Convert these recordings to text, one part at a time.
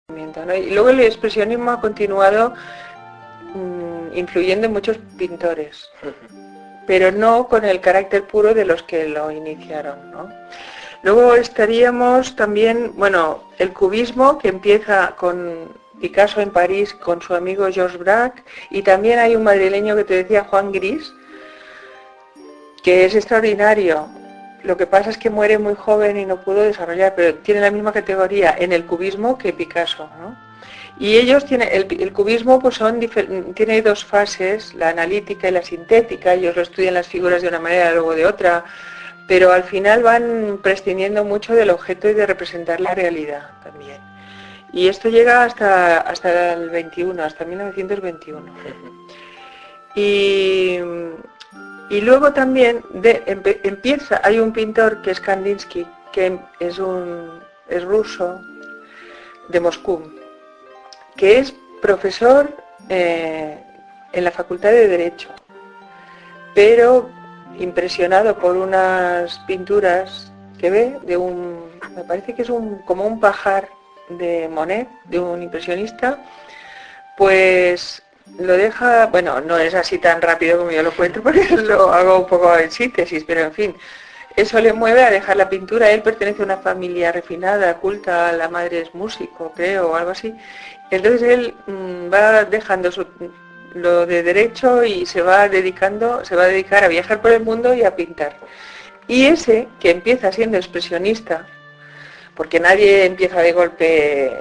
¿no? Y luego el expresionismo ha continuado influyendo en muchos pintores, pero no con el carácter puro de los que lo iniciaron, ¿no? Luego estaríamos también, bueno, el cubismo, que empieza con Picasso en París con su amigo Georges Braque, y también hay un madrileño que te decía, Juan Gris, que es extraordinario. Lo que pasa es que muere muy joven y no pudo desarrollar, pero tiene la misma categoría en el cubismo que Picasso, ¿no? Y ellos tienen, el cubismo pues tiene dos fases, la analítica y la sintética. Ellos lo estudian las figuras de una manera, luego de otra, pero al final van prescindiendo mucho del objeto y de representar la realidad también. Y esto llega hasta el 21, hasta 1921. Y luego también hay un pintor que es Kandinsky, que es ruso, de Moscú, que es profesor en la Facultad de Derecho, pero impresionado por unas pinturas que ve me parece que es como un pajar de Monet, de un impresionista, pues lo deja, bueno, no es así tan rápido como yo lo cuento porque lo hago un poco en síntesis, pero en fin, eso le mueve a dejar la pintura. Él pertenece a una familia refinada, culta, la madre es músico, creo, o algo así. Entonces él va dejando lo de derecho y se va a dedicar a viajar por el mundo y a pintar. Y ese, que empieza siendo expresionista, porque nadie empieza de golpe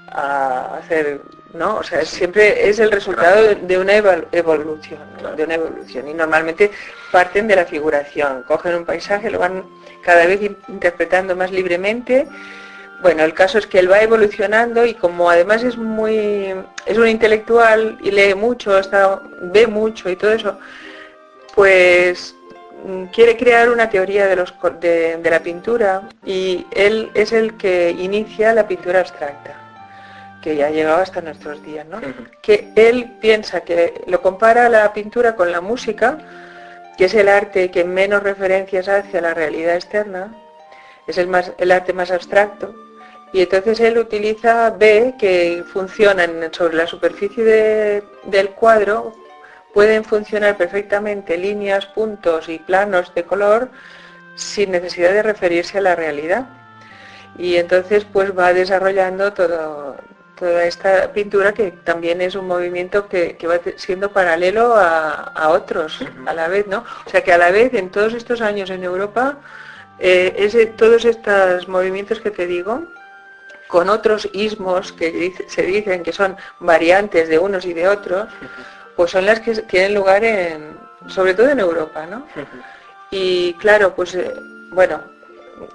a hacer, ¿no? O sea, siempre es el resultado de una evolución, ¿no? De una evolución. Y normalmente parten de la figuración, cogen un paisaje, lo van cada vez interpretando más libremente. Bueno, el caso es que él va evolucionando y como además es un intelectual y lee mucho, ve mucho y todo eso, pues quiere crear una teoría de la pintura, y él es el que inicia la pintura abstracta, que ya ha llegado hasta nuestros días, ¿no? Que él piensa que lo compara la pintura con la música, que es el arte que menos referencias hace a la realidad externa, es el arte más abstracto, y entonces él ve que funcionan sobre la superficie del cuadro, pueden funcionar perfectamente líneas, puntos y planos de color sin necesidad de referirse a la realidad. Y entonces pues va desarrollando toda esta pintura, que también es un movimiento que va siendo paralelo a otros a la vez, ¿no? O sea que a la vez en todos estos años en Europa, todos estos movimientos que te digo, con otros ismos que se dicen que son variantes de unos y de otros, pues son las que tienen lugar sobre todo en Europa, ¿no? Y claro, pues bueno,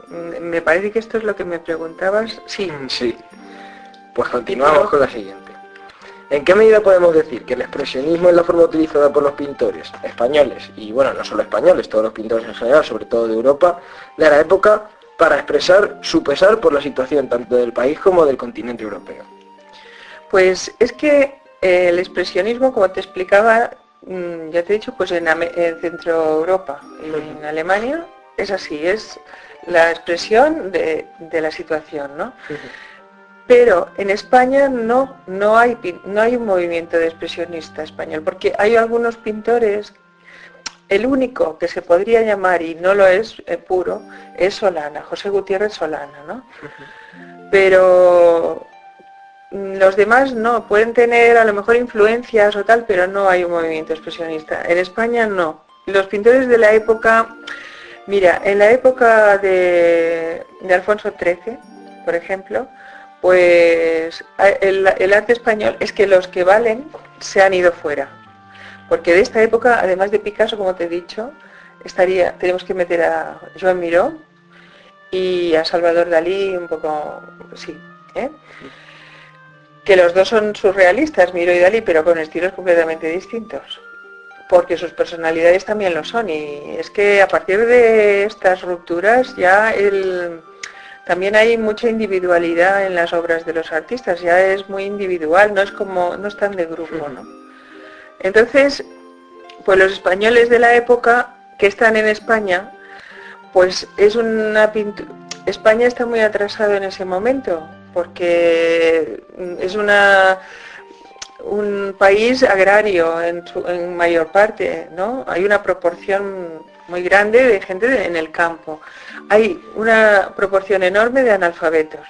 me parece que esto es lo que me preguntabas. Sí. Sí. Pues continuamos con la siguiente. ¿En qué medida podemos decir que el expresionismo es la forma utilizada por los pintores españoles, y bueno, no solo españoles, todos los pintores en general, sobre todo de Europa, de la época, para expresar su pesar por la situación tanto del país como del continente europeo? Pues es que el expresionismo, como te explicaba, ya te he dicho, pues en Centro Europa, en Alemania, es así, es la expresión de la situación, ¿no? Pero en España no hay un movimiento de expresionista español, porque hay algunos pintores. El único que se podría llamar, y no lo es puro, es Solana, José Gutiérrez Solana, ¿no? Pero los demás no, pueden tener a lo mejor influencias o tal, pero no hay un movimiento expresionista. En España no. Los pintores de la época, mira, en la época de Alfonso XIII, por ejemplo, pues el arte español es que los que valen se han ido fuera. Porque de esta época, además de Picasso, como te he dicho, tenemos que meter a Joan Miró y a Salvador Dalí un poco, sí, que los dos son surrealistas, Miró y Dalí, pero con estilos completamente distintos, porque sus personalidades también lo son, y es que a partir de estas rupturas ya también hay mucha individualidad en las obras de los artistas, ya es muy individual, no es tan de grupo, ¿no? Entonces, pues los españoles de la época que están en España, pues es una pintura. España está muy atrasado en ese momento, porque es un país agrario en mayor parte, ¿no? Hay una proporción muy grande de gente en el campo. Hay una proporción enorme de analfabetos.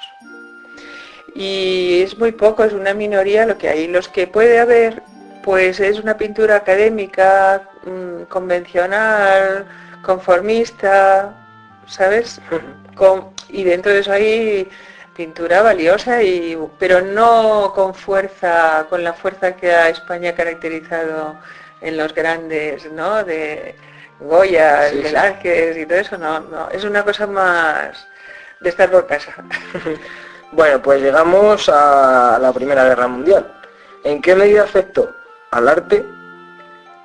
Y es muy poco, es una minoría lo que hay. Los que puede haber, pues es una pintura académica, convencional, conformista, ¿sabes? Y dentro de eso hay pintura valiosa, pero no con fuerza, con la fuerza que a España ha caracterizado en los grandes, ¿no? De Goya, Sí, Velázquez y todo eso, no, es una cosa más de estar por casa. Bueno, pues llegamos a la Primera Guerra Mundial. ¿En qué medida afectó al arte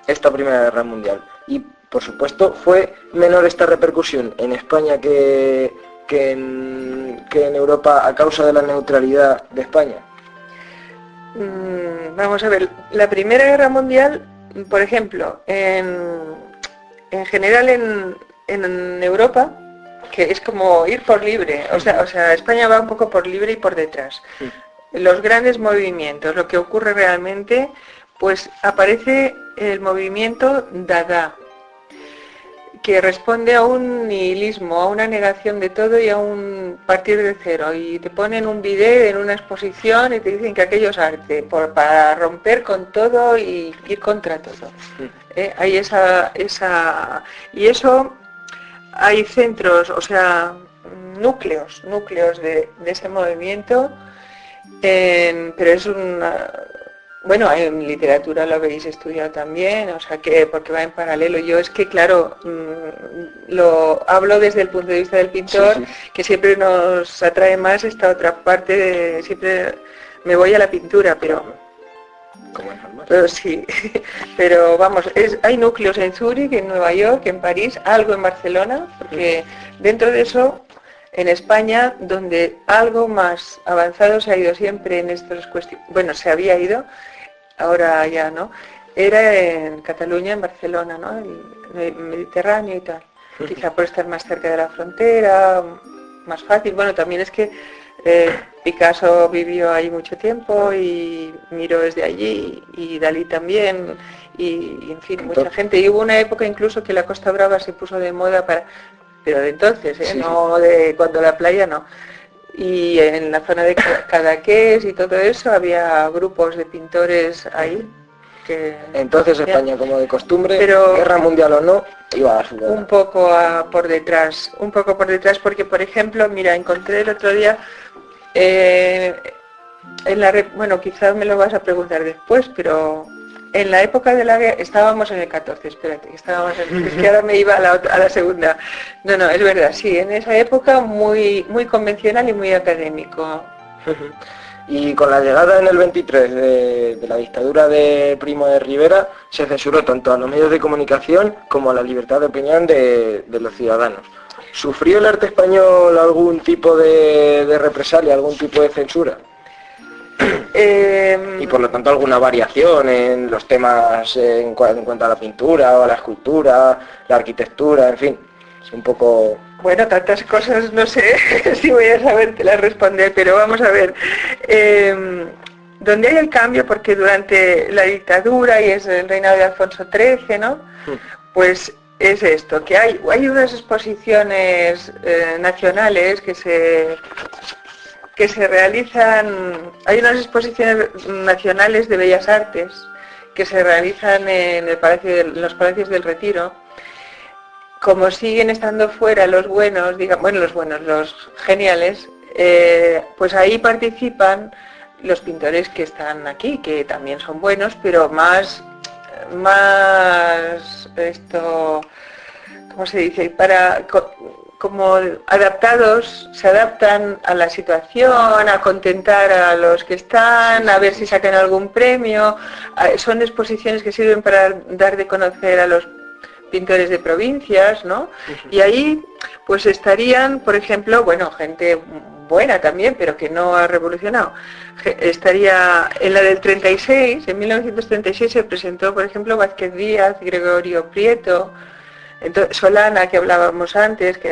esta Primera Guerra Mundial? Y, por supuesto, ¿fue menor esta repercusión en España que en Europa a causa de la neutralidad de España? Vamos a ver, la Primera Guerra Mundial, por ejemplo, en general en Europa, que es como ir por libre, o sea, España va un poco por libre y por detrás. Los grandes movimientos, lo que ocurre realmente, pues aparece el movimiento Dada, que responde a un nihilismo, a una negación de todo y a un partir de cero. Y te ponen un vídeo en una exposición y te dicen que aquello es arte, para romper con todo y ir contra todo. Hay y eso, hay centros, o sea, núcleos de ese movimiento, pero es bueno, en literatura lo habéis estudiado también, o sea que porque va en paralelo. Yo es que claro, lo hablo desde el punto de vista del pintor, que siempre nos atrae más esta otra parte, siempre me voy a la pintura, pero sí, pero vamos, hay núcleos en Zúrich, en Nueva York, en París, algo en Barcelona, porque dentro de eso, en España, donde algo más avanzado se ha ido siempre en estas cuestiones, bueno, se había ido, ahora ya no, era en Cataluña, en Barcelona, ¿no? El Mediterráneo y tal, quizá por estar más cerca de la frontera, más fácil. Bueno, también es que Picasso vivió ahí mucho tiempo y Miró es de allí y Dalí también y en fin, mucha gente. Y hubo una época incluso que la Costa Brava se puso de moda pero de entonces, no de cuando la playa no. Y en la zona de Cadaqués y todo eso había grupos de pintores ahí. Entonces España, como de costumbre, pero guerra mundial o no, iba a sudar. Un poco por detrás, porque por ejemplo, mira, encontré el otro día, bueno, quizás me lo vas a preguntar después, pero en la época de la guerra, estábamos en el 14, espérate, es que ahora me iba a la segunda. No, es verdad, sí, en esa época muy, muy convencional y muy académico. Y con la llegada en el 23 de la dictadura de Primo de Rivera, se censuró tanto a los medios de comunicación como a la libertad de opinión de los ciudadanos. ¿Sufrió el arte español algún tipo de represalia, algún tipo de censura? Y por lo tanto alguna variación en los temas en cuanto a la pintura o a la escultura, la arquitectura, en fin, es un poco... Bueno, tantas cosas, no sé si voy a sabértelas responder, pero vamos a ver. Donde hay el cambio, porque durante la dictadura y es el reinado de Alfonso XIII, ¿no? Pues es esto, que hay unas exposiciones nacionales que se realizan, hay unas exposiciones nacionales de Bellas Artes que se realizan en los Palacios del Retiro. Como siguen estando fuera los buenos, los geniales, pues ahí participan los pintores que están aquí, que también son buenos, pero más ¿cómo se dice? Como adaptados, se adaptan a la situación, a contentar a los que están, a ver si sacan algún premio. Son exposiciones que sirven para dar de conocer a los pintores de provincias, ¿no? Y ahí pues estarían, por ejemplo, bueno, gente buena también, pero que no ha revolucionado. Estaría en la del 36, en 1936 se presentó, por ejemplo, Vázquez Díaz, Gregorio Prieto, entonces, Solana, que hablábamos antes, que